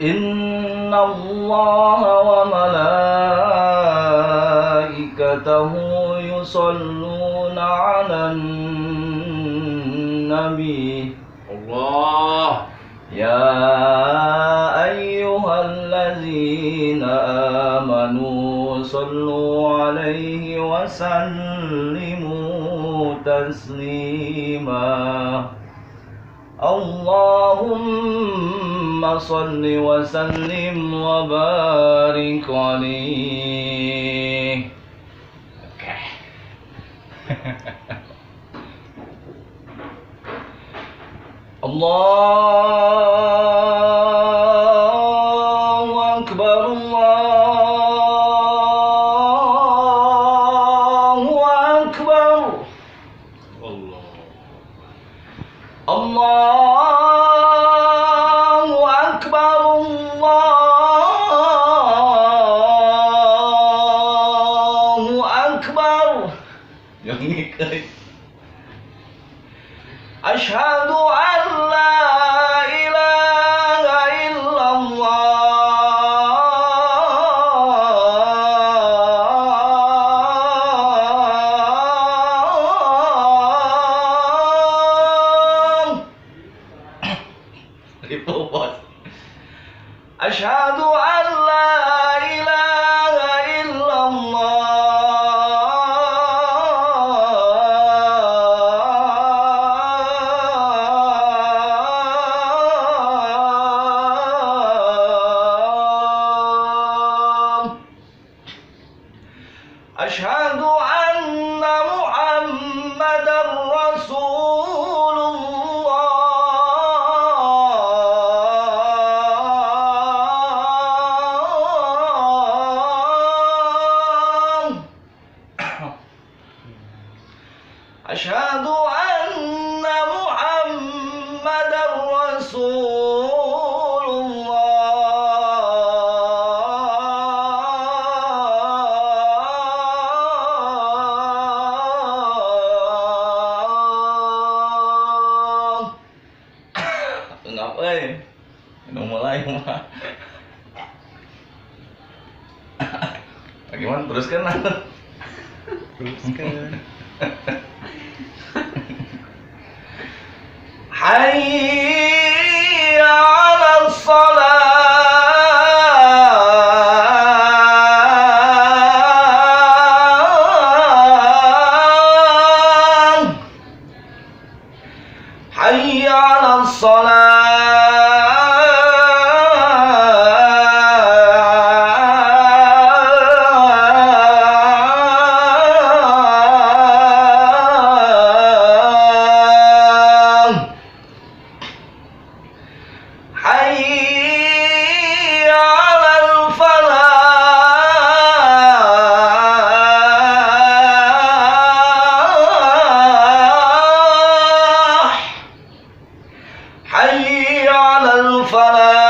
إن الله وملائكته يصلون على النبي الله يا أيها الذين آمنوا صلوا عليه وسلموا تسليما اللهم صل وسلم وبارك عليه. الله أكبر الله أكبر الله أكبر الله أكبر. أشهد أن لا إله إلا الله. أشهد أن لا إله إلا الله. أشهد أن محمدا رسول الله. أشهد أن محمدا رسول الله. Ngapain? Udah mulai mah. Bagaimana teruskan? Teruskan. حي على الصلاة حي على الصلاة حي على الفلاح حي على الفلاح